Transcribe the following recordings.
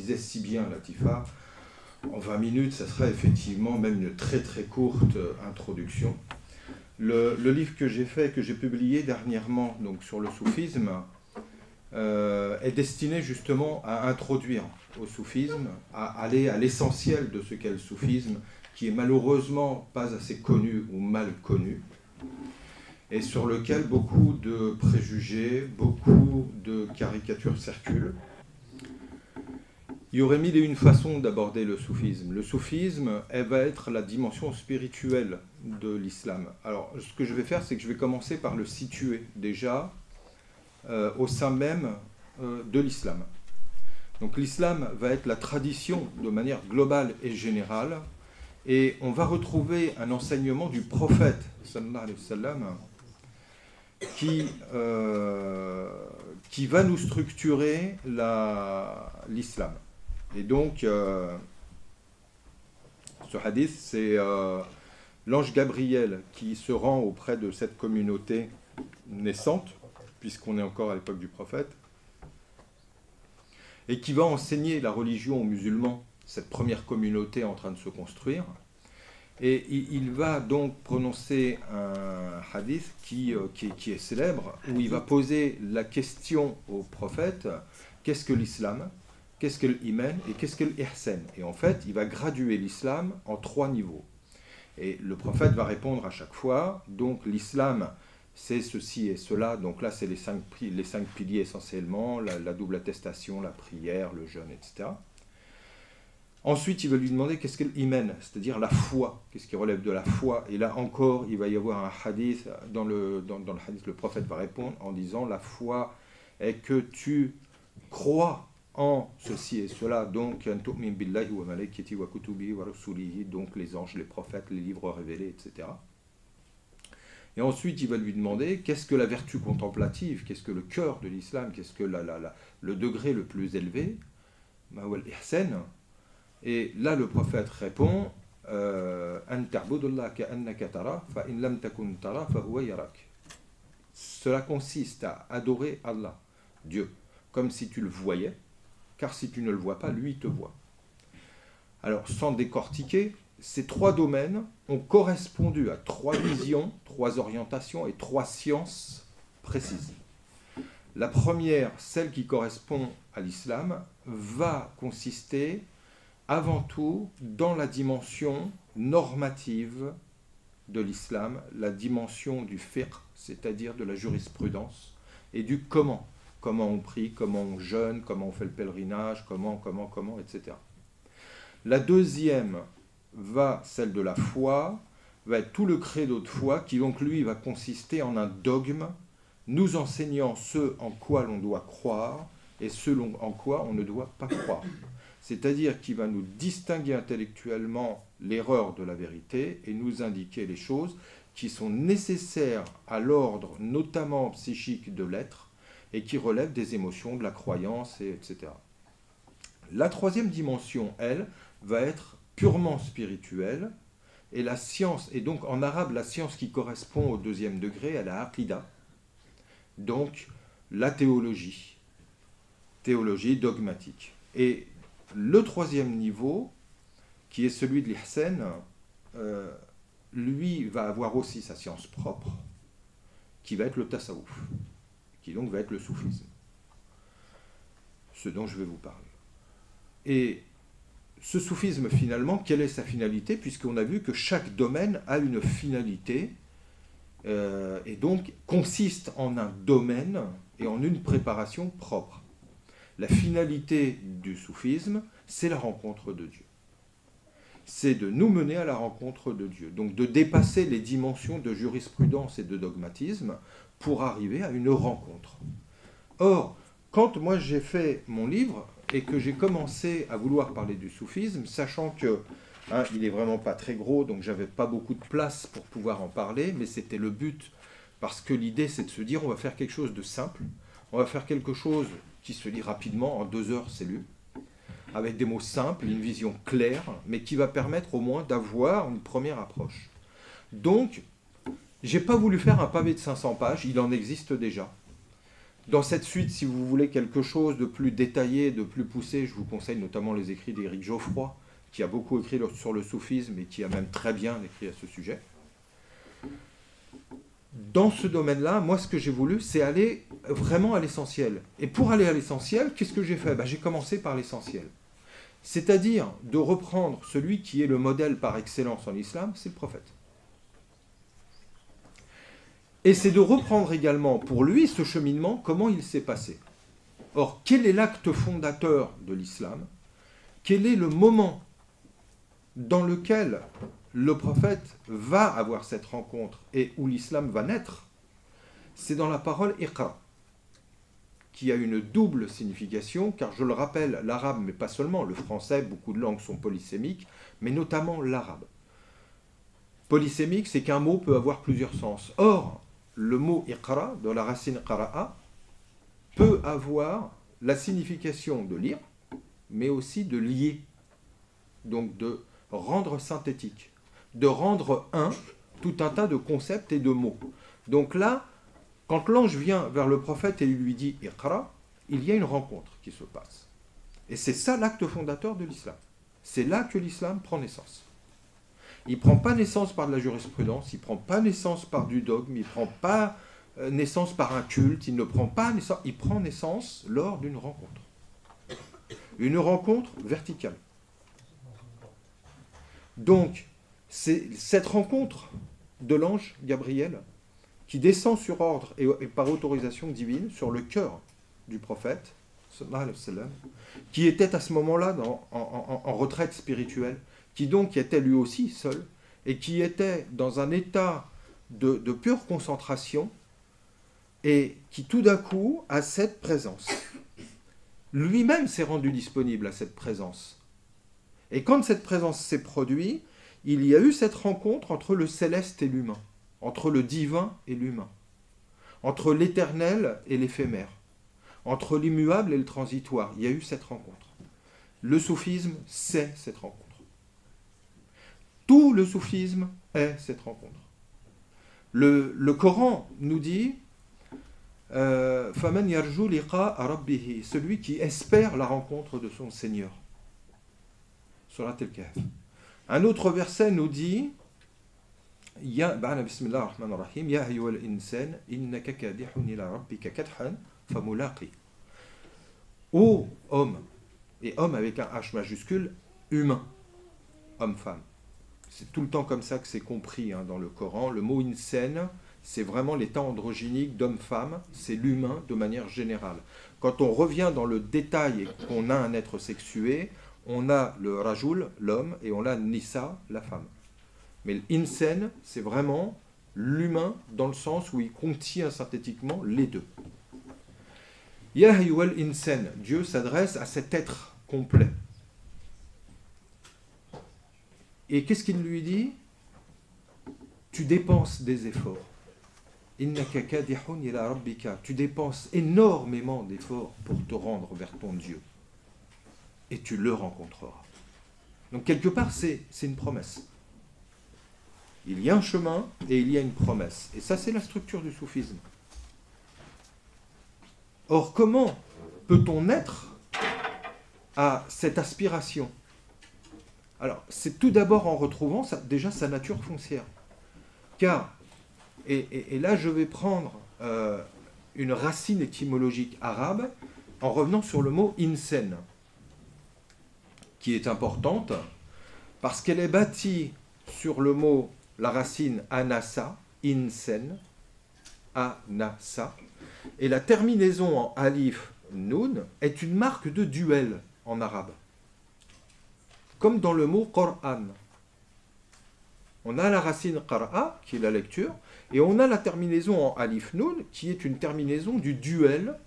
disait si bien Latifa, en 20 minutes, ça serait effectivement même une très très courte introduction. Le livre que j'ai fait, que j'ai publié dernièrement donc, sur le soufisme, est destiné justement à introduire au soufisme, à aller à l'essentiel de ce qu'est le soufisme, qui est malheureusement pas assez connu ou mal connu, et sur lequel beaucoup de préjugés, beaucoup de caricatures circulent. Il y aurait mille et une façons d'aborder le soufisme. Le soufisme, elle va être la dimension spirituelle de l'islam. Alors, ce que je vais faire, c'est que je vais commencer par le situer déjà au sein même de l'islam. Donc l'islam va être la tradition de manière globale et générale, et on va retrouver un enseignement du prophète, sallallahu alayhi wa sallam, qui va nous structurer l'islam. Et donc, ce hadith, c'est l'ange Gabriel qui se rend auprès de cette communauté naissante, puisqu'on est encore à l'époque du prophète, et qui va enseigner la religion aux musulmans, cette première communauté en train de se construire. Et il va donc prononcer un hadith qui est célèbre, où il va poser la question au prophète, qu'est-ce que l'islam ? Qu'est-ce que l'iman et qu'est-ce que l'ihsan? Et en fait, il va graduer l'islam en 3 niveaux. Et le prophète va répondre à chaque fois, donc l'islam, c'est ceci et cela. Donc là, c'est les 5 piliers essentiellement, la double attestation, la prière, le jeûne, etc. Ensuite, il va lui demander qu'est-ce que l'iman, c'est-à-dire la foi, qu'est-ce qui relève de la foi. Et là encore, il va y avoir un hadith, dans le hadith, le prophète va répondre en disant la foi est que tu crois en ceci et cela, donc donc les anges, les prophètes, les livres révélés, etc. Et ensuite, il va lui demander qu'est-ce que la vertu contemplative, qu'est-ce que le cœur de l'islam, qu'est-ce que le degré le plus élevé, et là le prophète répond cela consiste à adorer Allah, Dieu, comme si tu le voyais, car si tu ne le vois pas, lui te voit. Alors, sans décortiquer, ces 3 domaines ont correspondu à 3 visions, 3 orientations et 3 sciences précises. La première, celle qui correspond à l'islam, va consister avant tout dans la dimension normative de l'islam, la dimension du fiqh, c'est-à-dire de la jurisprudence, et du comment. Comment on prie, comment on jeûne, comment on fait le pèlerinage, comment, etc. La deuxième celle de la foi, va être tout le credo de foi qui donc lui va consister en un dogme nous enseignant ce en quoi l'on doit croire et ce en quoi on ne doit pas croire. C'est-à-dire qu'il va nous distinguer intellectuellement l'erreur de la vérité et nous indiquer les choses qui sont nécessaires à l'ordre notamment psychique de l'être et qui relèvent des émotions, de la croyance, etc. La troisième dimension, elle, va être purement spirituelle, et la science, et donc en arabe, la science qui correspond au 2e degré, à la aqidah, donc la théologie dogmatique. Et le 3e niveau, qui est celui de l'ihsan, lui va avoir aussi sa science propre, qui va être le tasawwuf, qui donc va être le soufisme, ce dont je vais vous parler. Et ce soufisme, finalement, quelle est sa finalité? Puisqu'on a vu que chaque domaine a une finalité, et donc consiste en un domaine et en une préparation propre. La finalité du soufisme, c'est la rencontre de Dieu. C'est de nous mener à la rencontre de Dieu, donc de dépasser les dimensions de jurisprudence et de dogmatisme pour arriver à une rencontre. Or, quand moi j'ai fait mon livre et que j'ai commencé à vouloir parler du soufisme, sachant que il est vraiment pas très gros, donc j'avais pas beaucoup de place pour pouvoir en parler, mais c'était le but, parce que l'idée c'est de se dire on va faire quelque chose de simple, on va faire quelque chose qui se lit rapidement, en 2 heures c'est lu, avec des mots simples, une vision claire, mais qui va permettre au moins d'avoir une première approche. Donc, j'ai pas voulu faire un pavé de 500 pages, il en existe déjà, Dans cette suite, si vous voulez quelque chose de plus détaillé, de plus poussé, je vous conseille notamment les écrits d'Éric Geoffroy, qui a beaucoup écrit sur le soufisme et qui a même très bien écrit à ce sujet. Dans ce domaine-là, moi, ce que j'ai voulu, c'est aller vraiment à l'essentiel. Et pour aller à l'essentiel, qu'est-ce que j'ai fait? J'ai commencé par l'essentiel. C'est-à-dire de reprendre celui qui est le modèle par excellence en islam, c'est le prophète. Et c'est de reprendre également pour lui ce cheminement, comment il s'est passé. Or, quel est l'acte fondateur de l'islam? Quel est le moment dans lequel le prophète va avoir cette rencontre et où l'islam va naître? C'est dans la parole Iqra, qui a une double signification, car je le rappelle, l'arabe, mais pas seulement, le français, beaucoup de langues sont polysémiques, mais notamment l'arabe. Polysémique, c'est qu'un mot peut avoir plusieurs sens. Or, le mot Iqra, dans la racine qara'a, peut avoir la signification de lire, mais aussi de lier, donc de rendre synthétique, de rendre tout un tas de concepts et de mots. Donc là, quand l'ange vient vers le prophète et lui dit « Iqra », il y a une rencontre qui se passe. Et c'est ça l'acte fondateur de l'islam. C'est là que l'islam prend naissance. Il ne prend pas naissance par de la jurisprudence, il ne prend pas naissance par du dogme, il ne prend pas naissance par un culte, il ne prend pas naissance, il prend naissance lors d'une rencontre. Une rencontre verticale. Donc, c'est cette rencontre de l'ange Gabriel qui descend sur ordre et par autorisation divine sur le cœur du prophète, qui était à ce moment-là en retraite spirituelle, qui donc était lui aussi seul, et qui était dans un état de pure concentration, et qui tout d'un coup a cette présence. Lui-même s'est rendu disponible à cette présence. Et quand cette présence s'est produite, il y a eu cette rencontre entre le céleste et l'humain, entre le divin et l'humain, entre l'éternel et l'éphémère, entre l'immuable et le transitoire. Il y a eu cette rencontre. Le soufisme, c'est cette rencontre. Tout le soufisme est cette rencontre. Le Coran nous dit فَمَنْ يَرْجُو لِقَاءَ رَبِّهِ, celui qui espère la rencontre de son Seigneur. Surat al-Kahf. Un autre verset nous dit Bismillah ar-Rahman ar-Rahim, Ya ayyuhal insan, innaka kadihun ila rabbika kadhan famulaqi. Ô homme, et homme avec un H majuscule, humain, homme-femme. C'est tout le temps comme ça que c'est compris dans le Coran. Le mot insan, c'est vraiment l'état androgynique d'homme-femme, c'est l'humain de manière générale. Quand on revient dans le détail et qu'on a un être sexué, on a le rajul, l'homme, et on a nissa, la femme. Mais l'insan, c'est vraiment l'humain dans le sens où il contient synthétiquement les deux. Ya ayyuhal insan, Dieu s'adresse à cet être complet. Et qu'est-ce qu'il lui dit? Tu dépenses des efforts. Innaka kadihun ila rabbika. Tu dépenses énormément d'efforts pour te rendre vers ton Dieu. Et tu le rencontreras. Donc quelque part, c'est une promesse. Il y a un chemin et il y a une promesse. Et ça, c'est la structure du soufisme. Or, comment peut-on être à cette aspiration? Alors, c'est tout d'abord en retrouvant déjà sa nature foncière. Car, et là je vais prendre une racine étymologique arabe en revenant sur le mot insen, qui est importante parce qu'elle est bâtie sur le mot, la racine anasa, insen, anasa, et la terminaison en alif nun est une marque de duel en arabe. Comme dans le mot Qur'an. On a la racine qara'a, qui est la lecture, et on a la terminaison en alif nun, qui est une terminaison du duel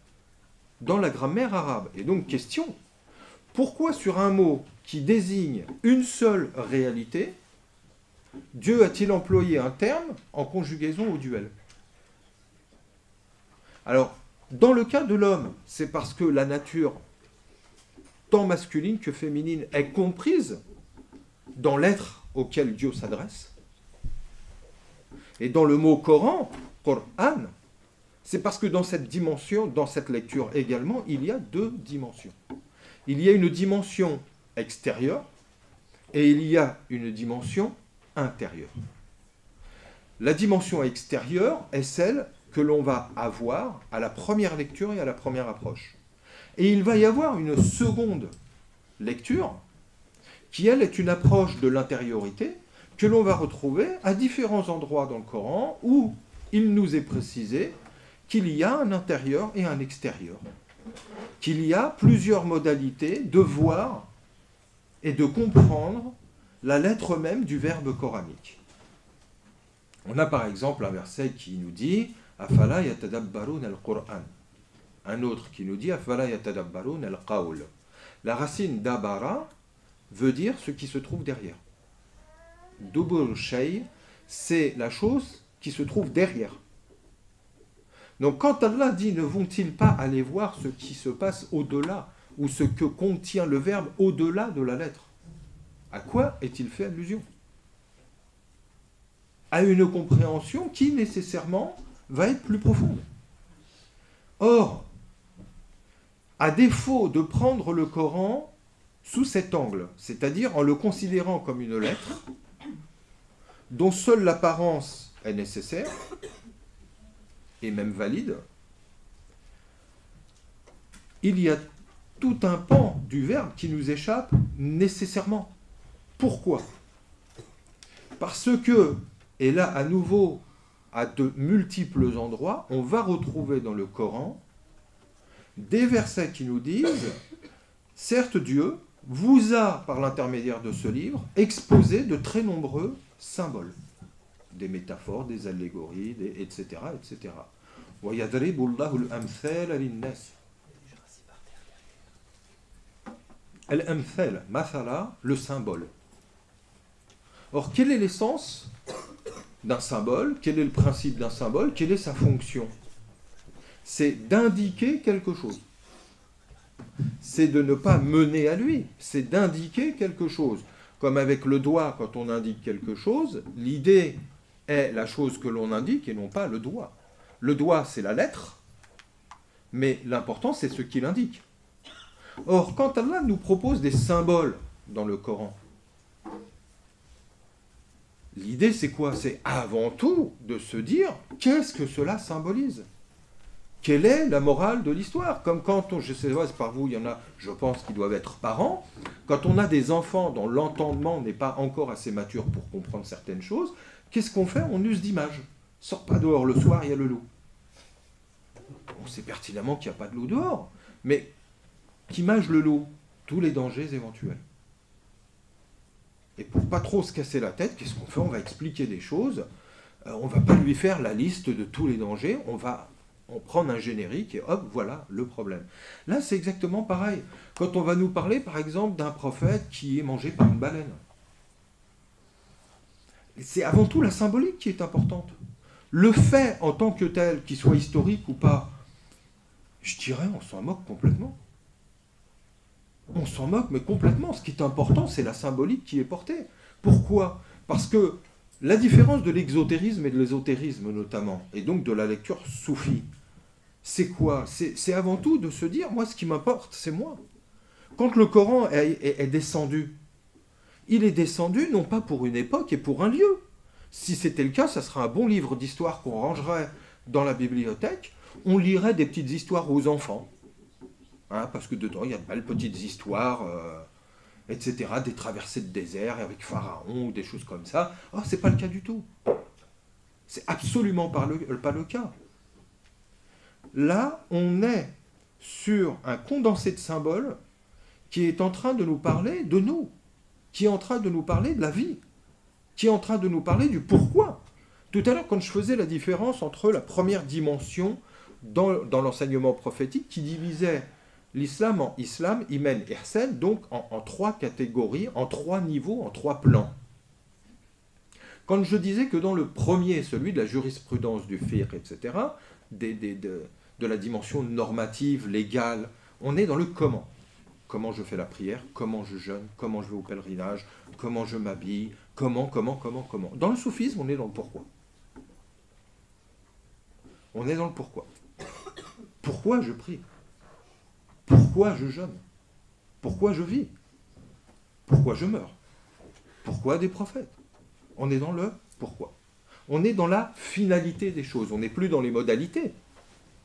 dans la grammaire arabe. Et donc, question, pourquoi sur un mot qui désigne une seule réalité, Dieu a-t-il employé un terme en conjugaison au duel? Alors, dans le cas de l'homme, c'est parce que la nature, tant masculine que féminine, est comprise dans l'être auquel Dieu s'adresse. Et dans le mot Coran, Qur'an, C'est parce que dans cette dimension, dans cette lecture également, il y a deux dimensions. Il y a une dimension extérieure et il y a une dimension intérieure. La dimension extérieure est celle que l'on va avoir à la première lecture et à la première approche. Et il va y avoir une seconde lecture qui, elle, est une approche de l'intériorité que l'on va retrouver à différents endroits dans le Coran où il nous est précisé qu'il y a un intérieur et un extérieur, qu'il y a plusieurs modalités de voir et de comprendre la lettre même du verbe coranique. On a par exemple un verset qui nous dit « Afala yatadabbarun al-Qur'an ». Un autre qui nous dit « Afala yatadabbarun al-Qawl ». La racine d'abara veut dire ce qui se trouve derrière. Dubur shay, c'est la chose qui se trouve derrière. Donc quand Allah dit « Ne vont-ils pas aller voir ce qui se passe au-delà » ou ce que contient le verbe au-delà de la lettre? À quoi est-il fait allusion? À une compréhension qui nécessairement va être plus profonde. Or, à défaut de prendre le Coran sous cet angle, c'est-à-dire en le considérant comme une lettre dont seule l'apparence est nécessaire et même valide, il y a tout un pan du verbe qui nous échappe nécessairement. Pourquoi? Parce que, et là à nouveau, à de multiples endroits, on va retrouver dans le Coran des versets qui nous disent « Certes, Dieu vous a, par l'intermédiaire de ce livre, exposé de très nombreux symboles. » Des métaphores, des allégories, etc. etc. « وَيَضْرِبُ اللَّهُ الْأَمْثَالَ لِلنَّاسِ » Al-amthal, mathala, le symbole. Or, quelle est l'essence d'un symbole? Quel est le principe d'un symbole? Quelle est sa fonction? C'est d'indiquer quelque chose. C'est de ne pas mener à lui. C'est d'indiquer quelque chose. Comme avec le doigt, quand on indique quelque chose, l'idée est la chose que l'on indique et non pas le doigt. Le doigt, c'est la lettre, mais l'important, c'est ce qu'il indique. Or, quand Allah nous propose des symboles dans le Coran, l'idée c'est quoi? C'est avant tout de se dire qu'est-ce que cela symbolise? Quelle est la morale de l'histoire? Comme quand on, je sais pas, par vous, il y en a, je pense, qui doivent être parents, quand on a des enfants dont l'entendement n'est pas encore assez mature pour comprendre certaines choses, qu'est-ce qu'on fait? On use d'images. Sors pas dehors le soir, il y a le loup. On sait pertinemment qu'il n'y a pas de loup dehors, mais qu'image le loup? Tous les dangers éventuels. Et pour pas trop se casser la tête, qu'est-ce qu'on fait? On va expliquer des choses. On va pas lui faire la liste de tous les dangers. On prend un générique et hop, voilà le problème. Là, c'est exactement pareil. Quand on va nous parler, par exemple, d'un prophète qui est mangé par une baleine. C'est avant tout la symbolique qui est importante. Le fait en tant que tel, qu'il soit historique ou pas, je dirais, on s'en moque complètement. On s'en moque, mais complètement. Ce qui est important, c'est la symbolique qui est portée. Pourquoi? Parce que la différence de l'exotérisme et de l'ésotérisme, notamment, et donc de la lecture soufie, c'est quoi? C'est avant tout de se dire, moi, ce qui m'importe, c'est moi. Quand le Coran est descendu, il est descendu non pas pour une époque et pour un lieu. Si c'était le cas, ça serait un bon livre d'histoire qu'on rangerait dans la bibliothèque. On lirait des petites histoires aux enfants. Hein, parce que dedans, il y a de belles petites histoires, etc., des traversées de désert avec Pharaon, ou des choses comme ça. Oh, c'est pas le cas du tout. C'est absolument pas le cas. Là, on est sur un condensé de symboles qui est en train de nous parler de nous, qui est en train de nous parler de la vie, qui est en train de nous parler du pourquoi. Tout à l'heure, quand je faisais la différence entre la première dimension dans l'enseignement prophétique qui divisait l'islam en islam, iman, ihsan, donc en trois catégories, en trois niveaux, en trois plans. Quand je disais que dans le premier, celui de la jurisprudence du fiqh, etc., de la dimension normative, légale, on est dans le comment. Comment je fais la prière, comment je jeûne, comment je vais au pèlerinage, comment je m'habille, comment. Dans le soufisme, on est dans le pourquoi. On est dans le pourquoi. Pourquoi je prie? Pourquoi je jeûne? Pourquoi je vis? Pourquoi je meurs? Pourquoi des prophètes? On est dans le pourquoi. On est dans la finalité des choses. On n'est plus dans les modalités.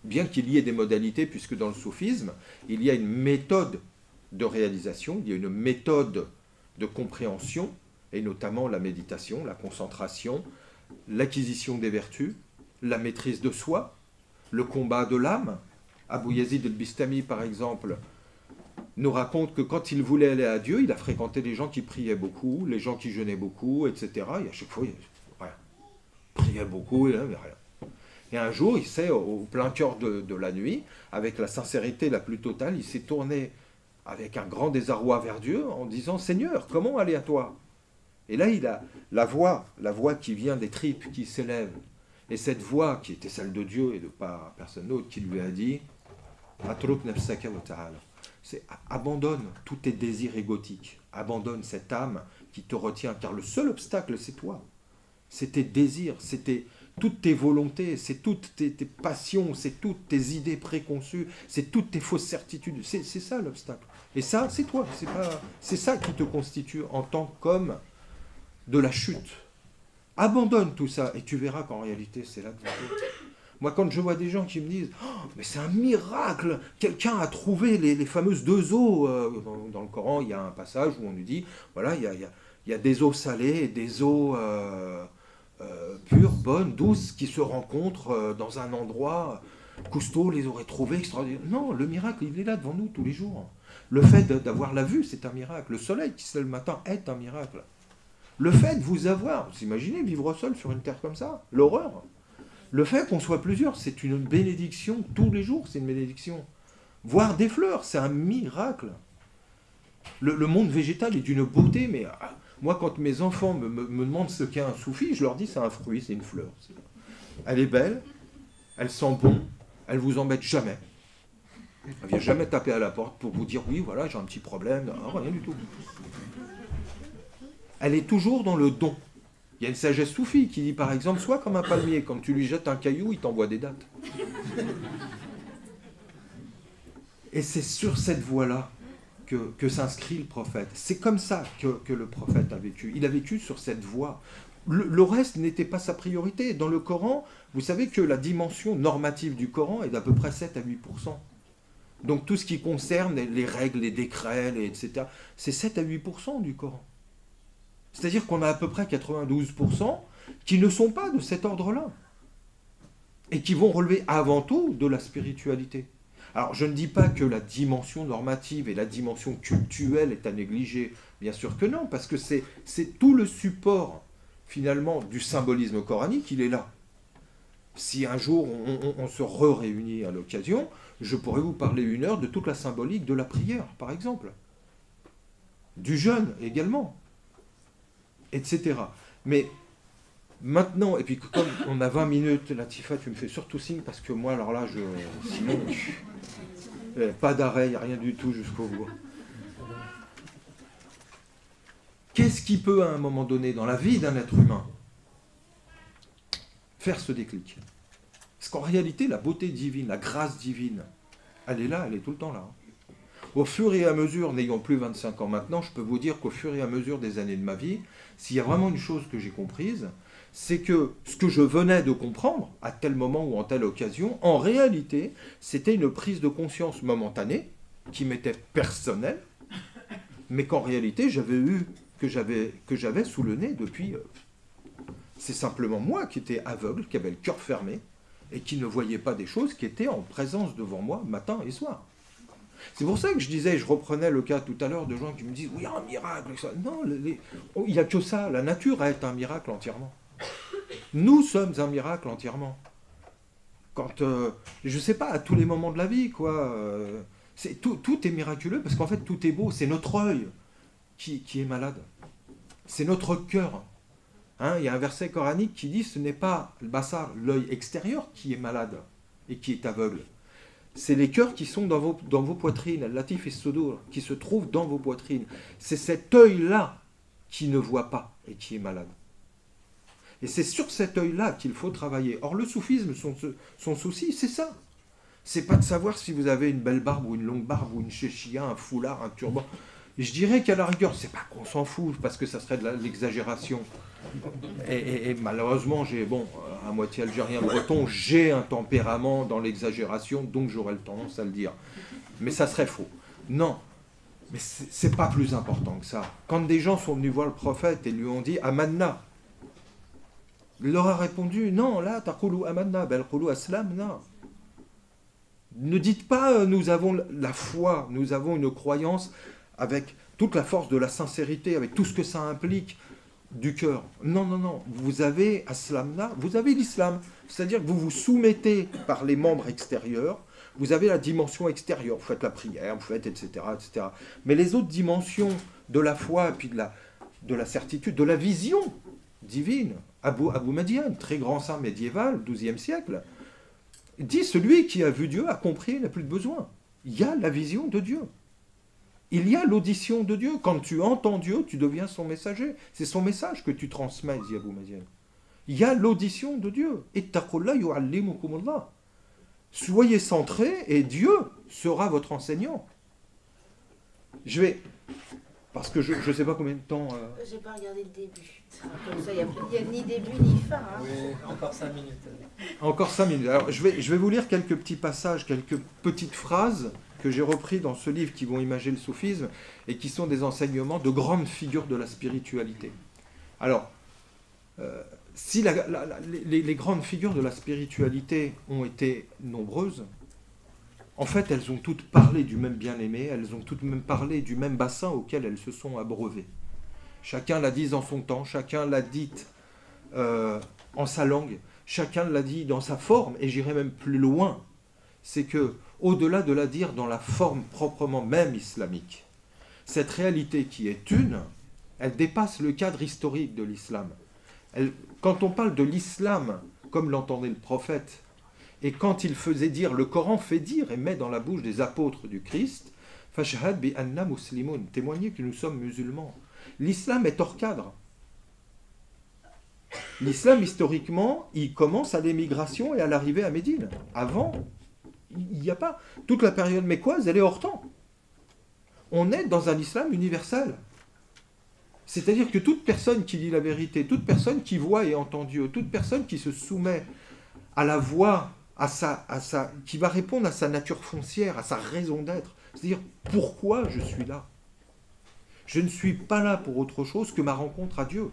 Bien qu'il y ait des modalités, puisque dans le soufisme, il y a une méthode de réalisation, il y a une méthode de compréhension, et notamment la méditation, la concentration, l'acquisition des vertus, la maîtrise de soi, le combat de l'âme. Abou Yazid el-Bistami, par exemple, nous raconte que quand il voulait aller à Dieu, il a fréquenté les gens qui priaient beaucoup, les gens qui jeûnaient beaucoup, etc. Et à chaque fois, il priait beaucoup, il n'avait rien. Et un jour, il s'est, au plein cœur de la nuit, avec la sincérité la plus totale, il s'est tourné avec un grand désarroi vers Dieu en disant « Seigneur, comment aller à toi ?» Et là, il a la voix qui vient des tripes, qui s'élève. Et cette voix, qui était celle de Dieu et de pas personne d'autre, qui lui a dit « Atruk nafsaka wa ta'ala » c'est abandonne tous tes désirs égotiques, abandonne cette âme qui te retient, car le seul obstacle, c'est toi. C'est tes désirs, c'est toutes tes volontés, c'est toutes tes passions, c'est toutes tes idées préconçues, c'est toutes tes fausses certitudes. C'est ça l'obstacle. Et ça, c'est toi. C'est ça qui te constitue en tant qu'homme de la chute. Abandonne tout ça et tu verras qu'en réalité, c'est là que tu es. Moi, quand je vois des gens qui me disent « Oh, mais c'est un miracle, quelqu'un a trouvé les fameuses deux eaux. » Dans le Coran, il y a un passage où on nous dit « Voilà, il y a des eaux salées et des eaux pures, bonnes, douces, qui se rencontrent dans un endroit. Cousteau les aurait trouvées extraordinaires. » Non, le miracle, il est là devant nous tous les jours. Le fait d'avoir la vue, c'est un miracle. Le soleil qui se lève le matin est un miracle. Le fait de vous avoir, vous imaginez vivre seul sur une terre comme ça? L'horreur. Le fait qu'on soit plusieurs, c'est une bénédiction. Tous les jours, c'est une bénédiction. Voir des fleurs, c'est un miracle. Le monde végétal est d'une beauté, mais moi, quand mes enfants me demandent ce qu'est un soufi, je leur dis c'est un fruit, c'est une fleur. Elle est belle, elle sent bon, elle vous embête jamais. Elle ne vient jamais taper à la porte pour vous dire oui, voilà, j'ai un petit problème. Non, rien du tout. Elle est toujours dans le don. Il y a une sagesse soufie qui dit, par exemple, sois comme un palmier, quand tu lui jettes un caillou, il t'envoie des dattes. Et c'est sur cette voie-là que s'inscrit le prophète. C'est comme ça que le prophète a vécu. Il a vécu sur cette voie. Le reste n'était pas sa priorité. Dans le Coran, vous savez que la dimension normative du Coran est d'à peu près 7 à 8%. Donc tout ce qui concerne les règles, les décrets, etc., c'est 7 à 8% du Coran. C'est-à-dire qu'on a à peu près 92% qui ne sont pas de cet ordre-là et qui vont relever avant tout de la spiritualité. Alors, je ne dis pas que la dimension normative et la dimension cultuelle est à négliger, bien sûr que non, parce que c'est tout le support, finalement, du symbolisme coranique, il est là. Si un jour on se réunit à l'occasion, je pourrais vous parler 1 heure de toute la symbolique de la prière, par exemple. Du jeûne également. Etc. Mais maintenant, et puis comme on a 20 minutes, Latifa, tu me fais surtout signe, parce que moi, alors là, sinon, pas d'arrêt, il n'y a rien du tout jusqu'au bout. Qu'est-ce qui peut, à un moment donné, dans la vie d'un être humain, faire ce déclic? Parce qu'en réalité, la beauté divine, la grâce divine, elle est là, elle est tout le temps là. Au fur et à mesure, n'ayant plus 25 ans maintenant, je peux vous dire qu'au fur et à mesure des années de ma vie, s'il y a vraiment une chose que j'ai comprise, c'est que ce que je venais de comprendre, à tel moment ou en telle occasion, en réalité, c'était une prise de conscience momentanée, qui m'était personnelle, mais qu'en réalité, que j'avais sous le nez depuis... c'est simplement moi qui étais aveugle, qui avait le cœur fermé, et qui ne voyait pas des choses qui étaient en présence devant moi, matin et soir. C'est pour ça que je disais, je reprenais le cas tout à l'heure de gens qui me disent « Oui, il y a un miracle ». Non, il n'y a que ça. La nature est un miracle entièrement. Nous sommes un miracle entièrement. Quand, je ne sais pas, à tous les moments de la vie, quoi. Tout est miraculeux parce qu'en fait, tout est beau. C'est notre œil qui est malade. C'est notre cœur. Hein, il y a un verset coranique qui dit « Ce n'est pas le basar, l'œil extérieur, qui est malade et qui est aveugle. » C'est les cœurs qui sont dans vos poitrines, al-latif et sudur, qui se trouvent dans vos poitrines. C'est cet œil-là qui ne voit pas et qui est malade. Et c'est sur cet œil-là qu'il faut travailler. Or, le soufisme, son souci, c'est ça. C'est pas de savoir si vous avez une belle barbe ou une longue barbe ou une chéchia, un foulard, un turban. Je dirais qu'à la rigueur, c'est pas qu'on s'en fout, parce que ça serait de l'exagération. Et malheureusement, à moitié algérien breton, j'ai un tempérament dans l'exagération, donc j'aurais tendance à le dire. Mais ça serait faux. Non, mais c'est pas plus important que ça. Quand des gens sont venus voir le prophète et lui ont dit Amanna, il leur a répondu non, là, taqulu amanna, bel qulu aslamna. Ne dites pas nous avons la foi, nous avons une croyance avec toute la force de la sincérité, avec tout ce que ça implique du cœur. Non, non, non. Vous avez aslamna, vous avez l'islam. C'est-à-dire que vous vous soumettez par les membres extérieurs, vous avez la dimension extérieure, vous faites la prière, vous faites etc., etc. Mais les autres dimensions de la foi, et puis de la certitude, de la vision divine, Abu Madian, très grand saint médiéval, 12e siècle, dit celui qui a vu Dieu a compris, il n'a plus de besoin. Il y a la vision de Dieu. Il y a l'audition de Dieu. Quand tu entends Dieu, tu deviens son messager. C'est son message que tu transmets, dit Abu Madian. Il y a l'audition de Dieu. Ittaqullah yu'allimukumullah. Soyez centrés et Dieu sera votre enseignant. Je vais... Parce que je ne sais pas combien de temps... J'ai pas regardé le début. Comme ça, il n'y a ni début ni fin. Hein. Oui, encore 5 minutes. Encore 5 minutes. Alors, je vais vous lire quelques petits passages, quelques petites phrases que j'ai repris dans ce livre qui vont imager le soufisme et qui sont des enseignements de grandes figures de la spiritualité. Alors, si les grandes figures de la spiritualité ont été nombreuses, en fait, elles ont toutes parlé du même bien-aimé, elles ont toutes même parlé du même bassin auquel elles se sont abreuvées. Chacun l'a dit en son temps, chacun l'a dit en sa langue, chacun l'a dit dans sa forme, et j'irai même plus loin, c'est que, au-delà de la dire dans la forme proprement même islamique, cette réalité qui est une, elle dépasse le cadre historique de l'islam. Quand on parle de l'islam, comme l'entendait le prophète, et quand il faisait dire, le Coran fait dire et met dans la bouche des apôtres du Christ, Fashhad bi anna muslimun, témoigner que nous sommes musulmans. L'islam est hors cadre. L'islam, historiquement, il commence à l'émigration et à l'arrivée à Médine. Avant, il n'y a pas. Toute la période mécoise, elle est hors temps. On est dans un islam universel. C'est-à-dire que toute personne qui dit la vérité, toute personne qui voit et entend Dieu, toute personne qui se soumet à la voix, qui va répondre à sa nature foncière, à sa raison d'être, c'est-à-dire pourquoi je suis là. Je ne suis pas là pour autre chose que ma rencontre à Dieu.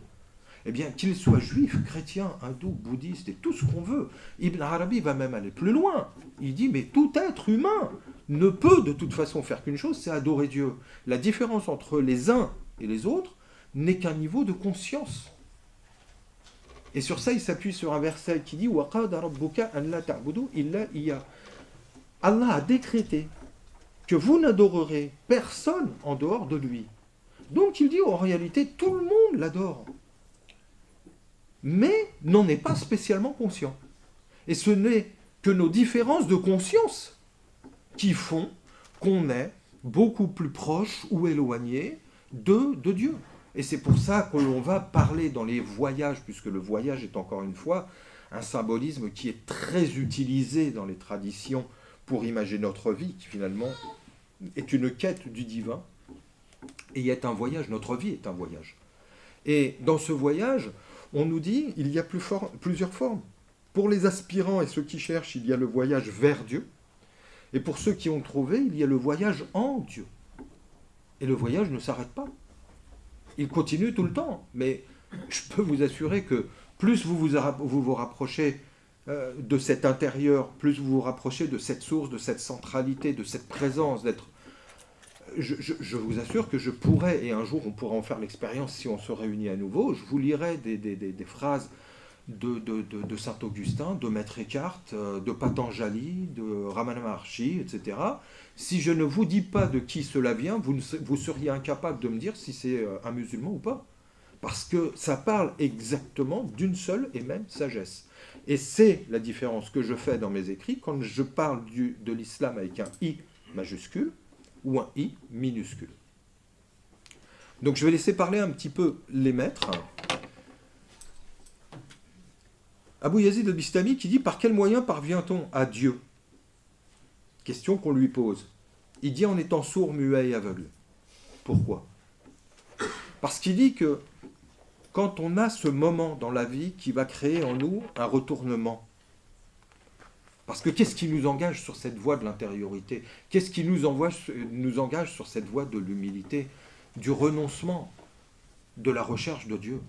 Eh bien, qu'il soit juif, chrétien, hindou, bouddhiste et tout ce qu'on veut, Ibn Arabi va même aller plus loin. Il dit, mais tout être humain ne peut de toute façon faire qu'une chose, c'est adorer Dieu. La différence entre les uns et les autres n'est qu'un niveau de conscience. Et sur ça, il s'appuie sur un verset qui dit وَقَادَ رَبُّكَ أَنْ لَا تَعْبُدُوا إِلَّا إِيَّاهُ. Allah a décrété que vous n'adorerez personne en dehors de lui. Donc il dit en réalité, tout le monde l'adore. Mais n'en est pas spécialement conscient. Et ce n'est que nos différences de conscience qui font qu'on est beaucoup plus proche ou éloigné de Dieu. Et c'est pour ça que l'on va parler dans les voyages, puisque le voyage est encore une fois un symbolisme qui est très utilisé dans les traditions pour imaginer notre vie, qui finalement est une quête du divin, et est un voyage, notre vie est un voyage. Et dans ce voyage, on nous dit il y a plusieurs formes. Pour les aspirants et ceux qui cherchent, il y a le voyage vers Dieu, et pour ceux qui ont trouvé, il y a le voyage en Dieu. Et le voyage ne s'arrête pas. Il continue tout le temps, mais je peux vous assurer que plus vous vous rapprochez de cet intérieur, plus vous vous rapprochez de cette source, de cette centralité, de cette présence, d'être... Je vous assure que je pourrais, et un jour on pourra en faire l'expérience si on se réunit à nouveau, je vous lirai des phrases de Saint-Augustin, de Maître Eckhart, de Patanjali, de Ramana Maharshi, etc. Si je ne vous dis pas de qui cela vient, vous seriez incapable de me dire si c'est un musulman ou pas. Parce que ça parle exactement d'une seule et même sagesse. Et c'est la différence que je fais dans mes écrits quand je parle de l'islam avec un I majuscule ou un I minuscule. Donc je vais laisser parler un petit peu les maîtres. Abou Yazid al-Bistami qui dit « Par quel moyen parvient-on à Dieu ?» Question qu'on lui pose. Il dit en étant sourd, muet et aveugle. Pourquoi? Parce qu'il dit que quand on a ce moment dans la vie qui va créer en nous un retournement, parce que qu'est-ce qui nous engage sur cette voie de l'intériorité? Qu'est-ce qui nous engage sur cette voie de l'humilité, du renoncement, de la recherche de Dieu?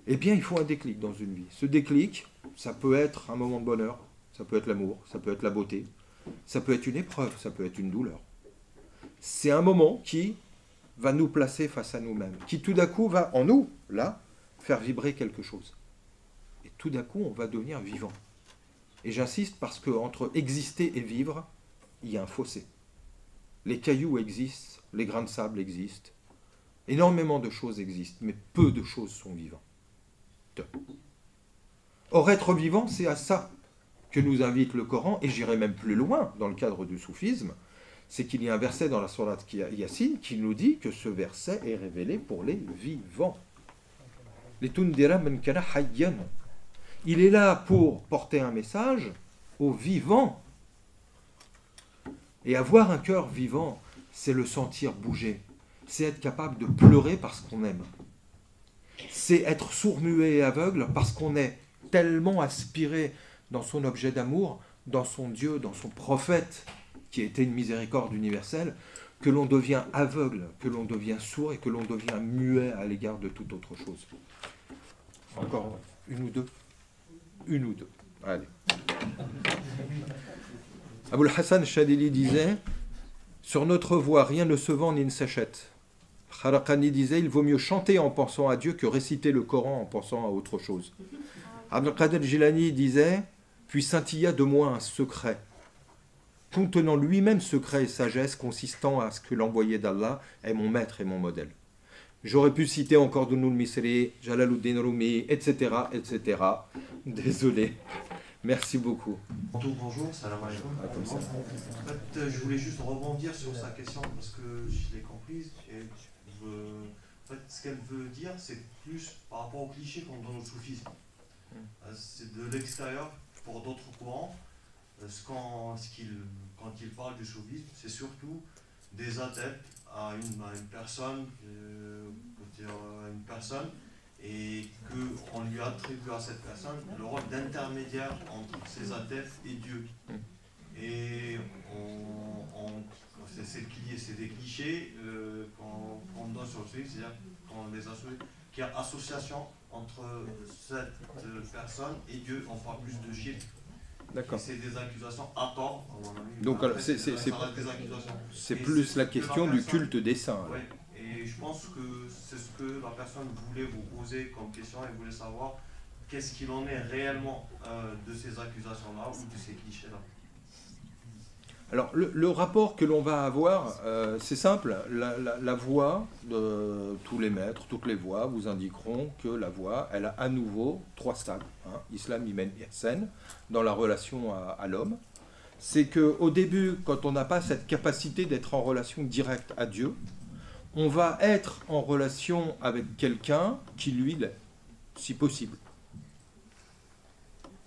Eh bien, il faut un déclic dans une vie. Ce déclic, ça peut être un moment de bonheur, ça peut être l'amour, ça peut être la beauté, ça peut être une épreuve, ça peut être une douleur. C'est un moment qui va nous placer face à nous-mêmes, qui tout d'un coup va, en nous, là, faire vibrer quelque chose. Et tout d'un coup, on va devenir vivant. Et j'insiste parce qu'entre exister et vivre, il y a un fossé. Les cailloux existent, les grains de sable existent, énormément de choses existent, mais peu de choses sont vivantes. Or, être vivant, c'est à ça que nous invite le Coran, et j'irai même plus loin dans le cadre du soufisme, c'est qu'il y a un verset dans la sourate Yasin qui nous dit que ce verset est révélé pour les vivants. Les tundira man kana hayyan. Il est là pour porter un message aux vivants. Et avoir un cœur vivant, c'est le sentir bouger. C'est être capable de pleurer parce qu'on aime. C'est être sourd, muet et aveugle parce qu'on est tellement aspiré dans son objet d'amour, dans son Dieu, dans son prophète, qui a été une miséricorde universelle, que l'on devient aveugle, que l'on devient sourd et que l'on devient muet à l'égard de toute autre chose. Encore une ou deux? Une ou deux. Allez. Aboul Hassan Chadili disait « Sur notre voie, rien ne se vend ni ne s'achète. » Kharaqani disait « Il vaut mieux chanter en pensant à Dieu que réciter le Coran en pensant à autre chose. » Abdel Qadir Jilani disait « Puis scintilla de moi un secret, contenant lui-même secret et sagesse, consistant à ce que l'envoyé d'Allah est mon maître et mon modèle. » J'aurais pu citer encore Dunul Misri, Jalaluddin Rumi, etc., etc. Désolé. Merci beaucoup. Bonjour, salam alaikum. En fait, je voulais juste rebondir sur sa question parce que je l'ai comprise. Et en fait, ce qu'elle veut dire, c'est plus par rapport au cliché qu'on donne au soufisme. C'est de l'extérieur, pour d'autres courants, quand il parle du soufisme, c'est surtout des adeptes à une personne, et qu'on lui attribue à cette personne le rôle d'intermédiaire entre ces adeptes et Dieu. Et c'est des clichés qu'on donne sur le sujet, c'est-à-dire qu'on les associe, qu'il y a association entre cette personne et Dieu, on parle plus de shirk. D'accord. C'est des accusations à tort, à mon avis. Donc c'est plus la question du culte des saints. Oui, et je pense que c'est ce que la personne voulait vous poser comme question. Elle voulait savoir qu'est-ce qu'il en est réellement de ces accusations-là ou de ces clichés-là. Alors, le rapport que l'on va avoir, c'est simple. La voix de tous les maîtres, toutes les voix vous indiqueront que la voix, elle a à nouveau 3 stades. Islam, Iman, Ihsan, dans la relation à l'homme. C'est qu'au début, quand on n'a pas cette capacité d'être en relation directe à Dieu, on va être en relation avec quelqu'un qui, lui, l'est, si possible.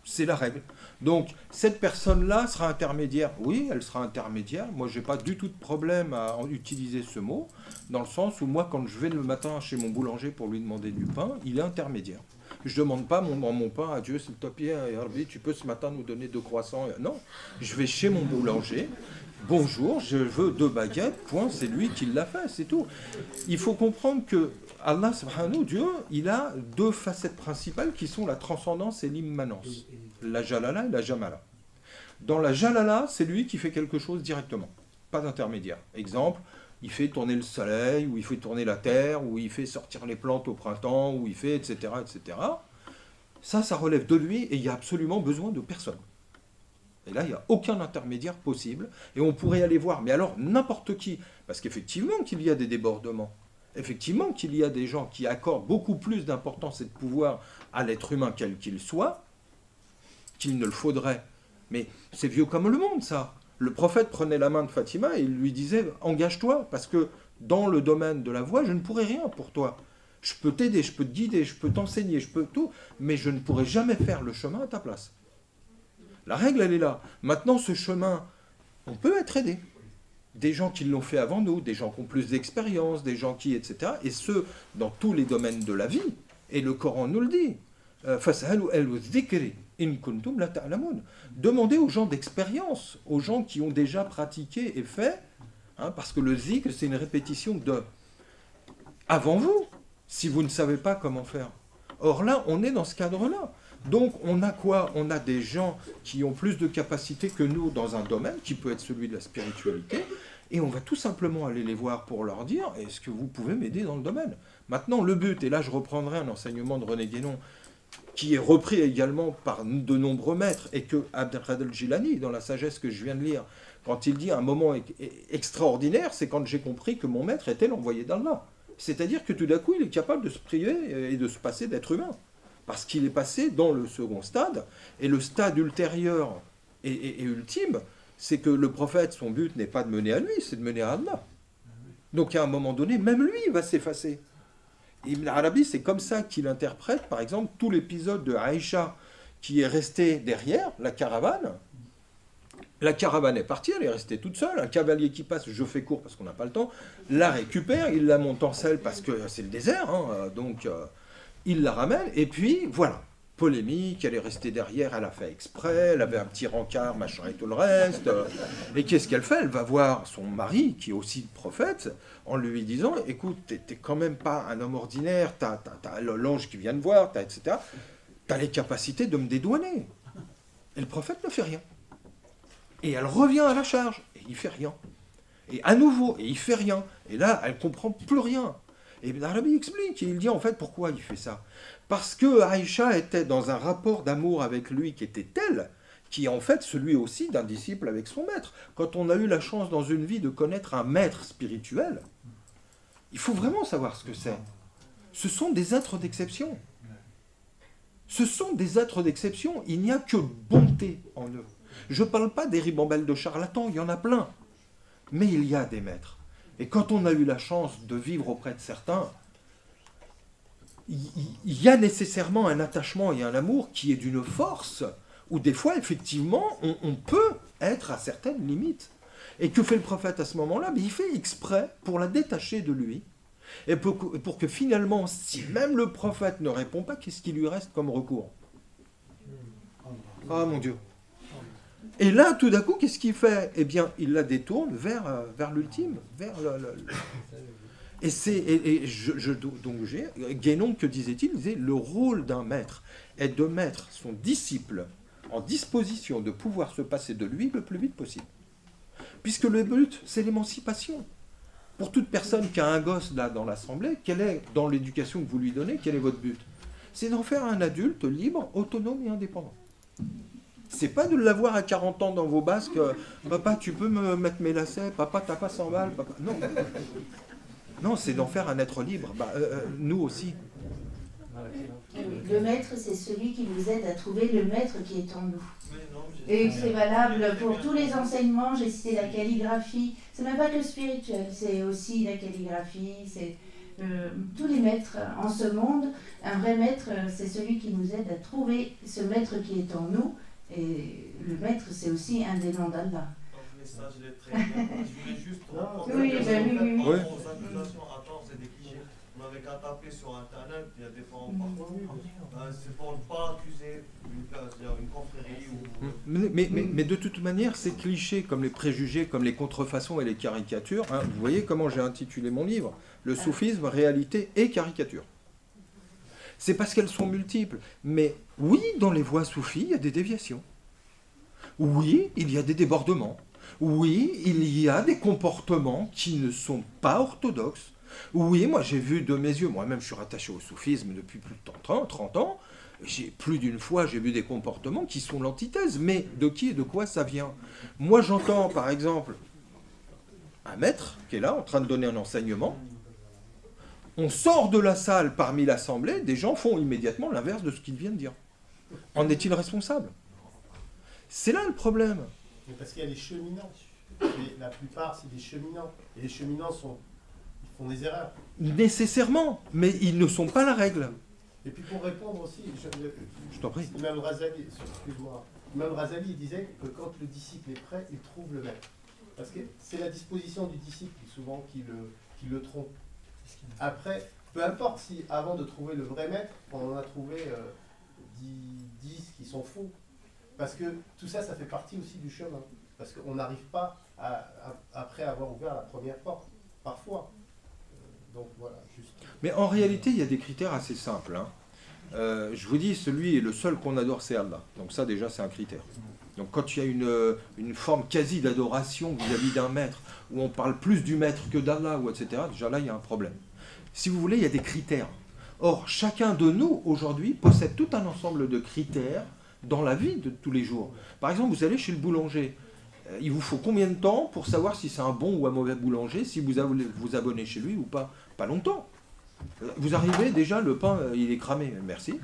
C'est la règle. Donc, cette personne-là sera intermédiaire. Oui, elle sera intermédiaire. Moi, je n'ai pas du tout de problème à utiliser ce mot, dans le sens où moi, quand je vais le matin chez mon boulanger pour lui demander du pain, il est intermédiaire. Je ne demande pas mon pain à Dieu, s'il te plaît, Hervé, tu peux ce matin nous donner 2 croissants. Non, je vais chez mon boulanger. Bonjour, je veux 2 baguettes, point, c'est lui qui l'a fait, c'est tout. Il faut comprendre que Allah, subhanahu, Dieu, il a 2 facettes principales qui sont la transcendance et l'immanence. La jalala et la jamala. Dans la jalala, c'est lui qui fait quelque chose directement, pas d'intermédiaire. Exemple, il fait tourner le soleil, ou il fait tourner la terre, ou il fait sortir les plantes au printemps, ou il fait, etc., etc. Ça relève de lui et il n'y a absolument besoin de personne. Et là, il n'y a aucun intermédiaire possible. Et on pourrait aller voir, mais alors n'importe qui. Parce qu'effectivement qu'il y a des débordements. Effectivement qu'il y a des gens qui accordent beaucoup plus d'importance et de pouvoir à l'être humain quel qu'il soit, qu'il ne le faudrait. Mais c'est vieux comme le monde, ça. Le prophète prenait la main de Fatima et il lui disait « Engage-toi, parce que dans le domaine de la voie, je ne pourrai rien pour toi. Je peux t'aider, je peux te guider, je peux t'enseigner, je peux tout, mais je ne pourrai jamais faire le chemin à ta place. » La règle, elle est là. Maintenant, ce chemin, on peut être aidé. Des gens qui l'ont fait avant nous, des gens qui ont plus d'expérience, des gens qui, etc. Et ce, dans tous les domaines de la vie. Et le Coran nous le dit. Demandez aux gens d'expérience, aux gens qui ont déjà pratiqué et fait, hein, parce que le zikr, c'est une répétition de avant vous, si vous ne savez pas comment faire. Or là, on est dans ce cadre-là. Donc, on a quoi? On a des gens qui ont plus de capacité que nous dans un domaine, qui peut être celui de la spiritualité, et on va tout simplement aller les voir pour leur dire, est-ce que vous pouvez m'aider dans le domaine? Maintenant, le but, et là je reprendrai un enseignement de René Guénon, qui est repris également par de nombreux maîtres, et que Abdelkader Jilani, dans la sagesse que je viens de lire, quand il dit un moment extraordinaire, c'est quand j'ai compris que mon maître était l'envoyé d'Allah. C'est-à-dire que tout d'un coup, il est capable de se priver et de se passer d'être humain. Parce qu'il est passé dans le second stade, et le stade ultérieur et ultime, c'est que le prophète, son but n'est pas de mener à lui, c'est de mener à Allah. Donc à un moment donné, même lui va s'effacer. Ibn Arabi, c'est comme ça qu'il interprète, par exemple, tout l'épisode de Aïcha qui est resté derrière la caravane. La caravane est partie, elle est restée toute seule. Un cavalier qui passe, je fais court parce qu'on n'a pas le temps, la récupère, il la monte en selle parce que c'est le désert, hein, donc il la ramène, et puis voilà. Polémique, elle est restée derrière, elle a fait exprès, elle avait un petit rencard, machin et tout le reste. Et qu'est-ce qu'elle fait? Elle va voir son mari, qui est aussi prophète, en lui disant, écoute, t'es quand même pas un homme ordinaire, t'as l'ange qui vient te voir, etc. T'as les capacités de me dédouaner. Et le prophète ne fait rien. Et elle revient à la charge, et il fait rien. Et à nouveau, et il fait rien. Et là, elle comprend plus rien. Et Ibn Arabi explique, et il dit en fait pourquoi il fait ça. Parce que Aïcha était dans un rapport d'amour avec lui qui était tel, qui est en fait celui aussi d'un disciple avec son maître. Quand on a eu la chance dans une vie de connaître un maître spirituel, il faut vraiment savoir ce que c'est. Ce sont des êtres d'exception. Ce sont des êtres d'exception. Il n'y a que bonté en eux. Je ne parle pas des ribambelles de charlatans, il y en a plein. Mais il y a des maîtres. Et quand on a eu la chance de vivre auprès de certains, il y a nécessairement un attachement et un amour qui est d'une force, où des fois, effectivement, on peut être à certaines limites. Et que fait le prophète à ce moment-là? Il fait exprès pour la détacher de lui, et pour que finalement, si même le prophète ne répond pas, qu'est-ce qui lui reste comme recours? Ah mon Dieu! Et là, tout d'un coup, qu'est-ce qu'il fait? Eh bien, il la détourne vers l'ultime, vers Guénon, que disait-il? Il disait, le rôle d'un maître est de mettre son disciple en disposition de pouvoir se passer de lui le plus vite possible. Puisque le but, c'est l'émancipation. Pour toute personne qui a un gosse là dans l'assemblée, quel est, dans l'éducation que vous lui donnez, quel est votre but? C'est d'en faire un adulte libre, autonome et indépendant. C'est pas de l'avoir à 40 ans dans vos basques, papa, tu peux me mettre mes lacets, papa, t'as pas 100 balles, papa. Non. Non, c'est d'en faire un être libre. Nous aussi. Le maître, c'est celui qui vous aide à trouver le maître qui est en nous. Et c'est valable pour tous les enseignements. J'ai cité la calligraphie. C'est même pas que spirituel, c'est aussi la calligraphie. C'est tous les maîtres en ce monde. Un vrai maître, c'est celui qui nous aide à trouver ce maître qui est en nous. Et le maître, c'est aussi un des noms d'Allah. Ça, je l'ai très bien. Je voulais juste oui. aux accusations. Attends, c'est des clichés. On n'avait qu'à taper sur Internet, il y a des fois on parle. C'est pour ne pas accuser une confrérie. Mais de toute manière, ces clichés, comme les préjugés, comme les contrefaçons et les caricatures, hein, vous voyez comment j'ai intitulé mon livre, le soufisme, réalité et caricature. C'est parce qu'elles sont multiples. Mais oui, dans les voies soufis, il y a des déviations. Oui, il y a des débordements. Oui, il y a des comportements qui ne sont pas orthodoxes. Oui, moi j'ai vu de mes yeux, moi-même je suis rattaché au soufisme depuis plus de 30 ans, plus d'une fois j'ai vu des comportements qui sont l'antithèse. Mais de qui et de quoi ça vient? Moi j'entends par exemple un maître qui est là en train de donner un enseignement. On sort de la salle parmi l'assemblée, des gens font immédiatement l'inverse de ce qu'il vient de dire. En est-il responsable? C'est là le problème. Mais parce qu'il y a les cheminants. La plupart, c'est des cheminants. Et les cheminants ils font des erreurs. Nécessairement, mais ils ne sont pas la règle. Et puis pour répondre aussi, je t'en prie. Imam Razali, excuse-moi, Imam Razali disait que quand le disciple est prêt, il trouve le maître. Parce que c'est la disposition du disciple souvent qui le trompe. Après, peu importe si avant de trouver le vrai maître, on en a trouvé 10 qui sont faux. Parce que tout ça, ça fait partie aussi du chemin. Parce qu'on n'arrive pas après avoir ouvert la première porte, parfois. Donc voilà, juste. Mais en réalité, il y a des critères assez simples. Hein. Je vous dis, celui est le seul qu'on adore, c'est Allah. Donc ça, déjà, c'est un critère. Donc quand il y a une forme quasi d'adoration vis-à-vis d'un maître, où on parle plus du maître que d'Allah, ou etc., déjà là, il y a un problème. Si vous voulez, il y a des critères. Or, chacun de nous, aujourd'hui, possède tout un ensemble de critères dans la vie de tous les jours. Par exemple, vous allez chez le boulanger. Il vous faut combien de temps pour savoir si c'est un bon ou un mauvais boulanger, si vous vous abonnez chez lui ou pas? Pas longtemps. Vous arrivez, déjà, le pain, il est cramé, merci.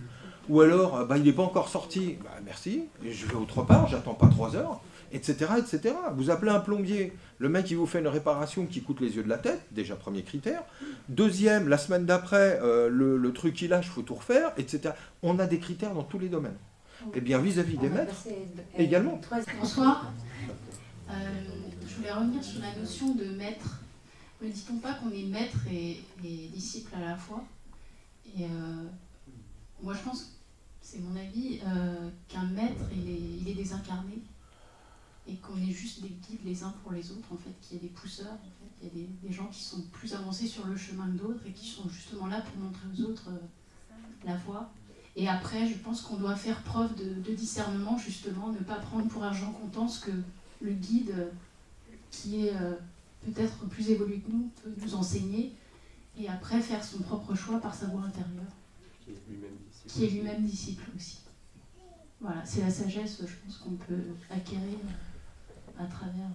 Ou alors, il n'est pas encore sorti, merci, et je vais autre part, j'attends pas 3 heures, etc., etc. Vous appelez un plombier, le mec, il vous fait une réparation qui coûte les yeux de la tête, déjà premier critère. Deuxième, la semaine d'après, le truc il lâche, il faut tout refaire, etc. On a des critères dans tous les domaines. Et bien, vis-à-vis des maîtres, également. Bonsoir. Je voulais revenir sur la notion de maître. Ne dit-on pas qu'on est maître et disciple à la fois? Et moi, je pense, c'est mon avis, qu'un maître, il est désincarné et qu'on est juste des guides les uns pour les autres, en fait, qu'il y a des pousseurs, en fait, il y a des gens qui sont plus avancés sur le chemin que d'autres et qui sont justement là pour montrer aux autres la voie. Et après, je pense qu'on doit faire preuve de discernement, justement, ne pas prendre pour argent comptant ce que le guide, qui est peut-être plus évolué que nous, peut nous enseigner, et après faire son propre choix par sa voie intérieure. Qui est lui-même disciple aussi. Voilà, c'est la sagesse, je pense, qu'on peut acquérir à travers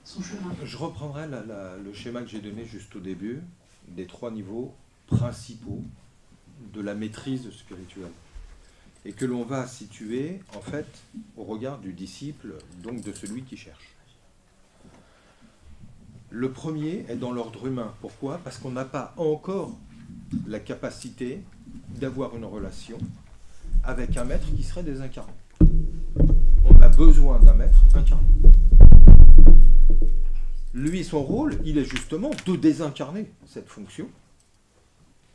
son chemin. Je reprendrai le schéma que j'ai donné juste au début, des 3 niveaux principaux de la maîtrise spirituelle, et que l'on va situer, en fait, au regard du disciple, donc de celui qui cherche. Le premier est dans l'ordre humain. Pourquoi? Parce qu'on n'a pas encore la capacité d'avoir une relation avec un maître qui serait désincarné. On a besoin d'un maître incarné. Lui, son rôle, il est justement de désincarner cette fonction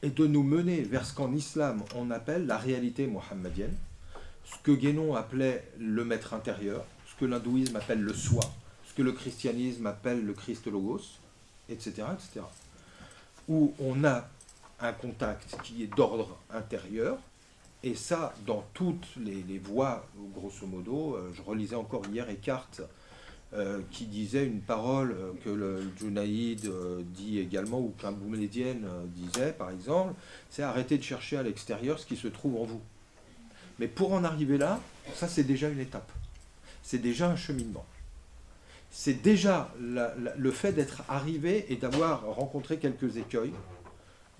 et de nous mener vers ce qu'en islam on appelle la réalité mohammedienne, ce que Guénon appelait le maître intérieur, ce que l'hindouisme appelle le soi, ce que le christianisme appelle le Christ Logos, etc., etc. Où on a un contact qui est d'ordre intérieur, et ça, dans toutes les voies, grosso modo, je relisais encore hier Eckhart, qui disait une parole que le Junaïd dit également, ou qu'un Boumedienne disait, par exemple, c'est arrêter de chercher à l'extérieur ce qui se trouve en vous. Mais pour en arriver là, ça c'est déjà une étape. C'est déjà un cheminement. C'est déjà le fait d'être arrivé et d'avoir rencontré quelques écueils,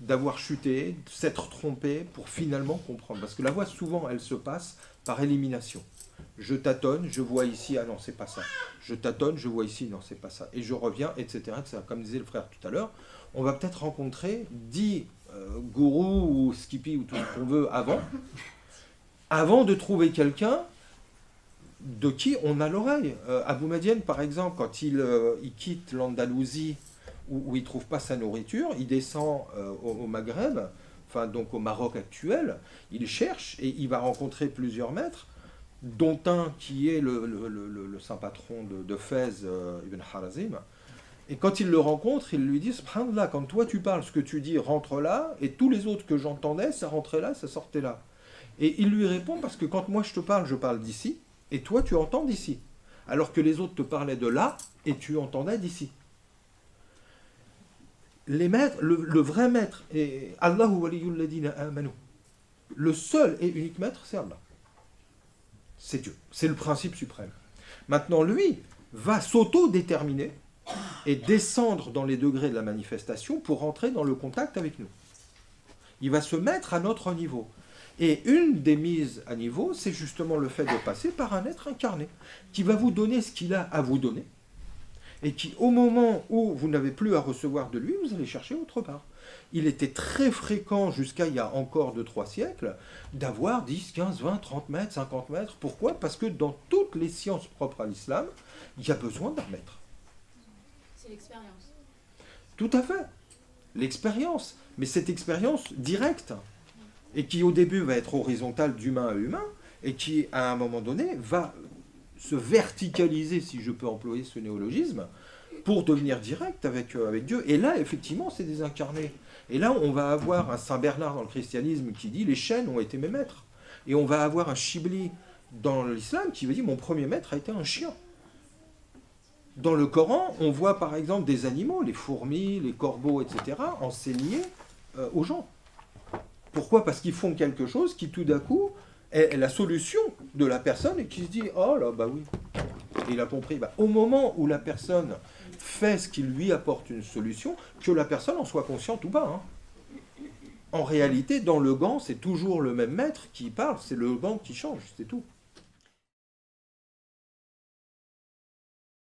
d'avoir chuté, de s'être trompé pour finalement comprendre. Parce que la voie, souvent, elle se passe par élimination. Je tâtonne, je vois ici, ah non, c'est pas ça. Je tâtonne, je vois ici, non, c'est pas ça. Et je reviens, etc., etc. Comme disait le frère tout à l'heure, on va peut-être rencontrer 10 gourous ou skippy ou tout ce qu'on veut avant de trouver quelqu'un de qui on a l'oreille. Abou Madiane, par exemple, quand il quitte l'Andalousie, où il ne trouve pas sa nourriture, il descend au Maghreb, enfin donc au Maroc actuel, il cherche et il va rencontrer plusieurs maîtres, dont un qui est le saint patron de Fès, Ibn Harazim. Et quand il le rencontre, il lui dit, subhanallah, quand toi tu parles, ce que tu dis rentre là, et tous les autres que j'entendais, ça rentrait là, ça sortait là. Et il lui répond, parce que quand moi je parle d'ici, et toi tu entends d'ici, alors que les autres te parlaient de là, et tu entendais d'ici. Les maîtres, le vrai maître, et Allahu waliyul ladina amanu, le seul et unique maître, c'est Allah. C'est Dieu, c'est le principe suprême. Maintenant, lui va s'auto-déterminer et descendre dans les degrés de la manifestation pour rentrer dans le contact avec nous. Il va se mettre à notre niveau. Et une des mises à niveau, c'est justement le fait de passer par un être incarné, qui va vous donner ce qu'il a à vous donner, et qui, au moment où vous n'avez plus à recevoir de lui, vous allez chercher autre part. il était très fréquent, jusqu'à il y a encore 2-3 siècles, d'avoir 10, 15, 20, 30 mètres, 50 mètres. Pourquoi? Parce que dans toutes les sciences propres à l'islam, il y a besoin d'un maître. C'est l'expérience. Tout à fait. L'expérience. Mais cette expérience directe, et qui au début va être horizontale d'humain à humain, et qui à un moment donné va se verticaliser, si je peux employer ce néologisme, pour devenir direct avec Dieu. Et là, effectivement, c'est désincarné. Et là, on va avoir un Saint Bernard dans le christianisme qui dit « les chênes ont été mes maîtres ». Et on va avoir un Chibli dans l'islam qui va dire « mon premier maître a été un chien ». Dans le Coran, on voit par exemple des animaux, les fourmis, les corbeaux, etc., enseigner aux gens. Pourquoi? Parce qu'ils font quelque chose qui tout d'un coup est la solution de la personne et qui se dit « oh là, bah oui ». Il a compris. Bah, au moment où la personne fait ce qui lui apporte une solution, que la personne en soit consciente ou pas. En réalité, dans le gant, c'est toujours le même maître qui parle, c'est le gant qui change, c'est tout.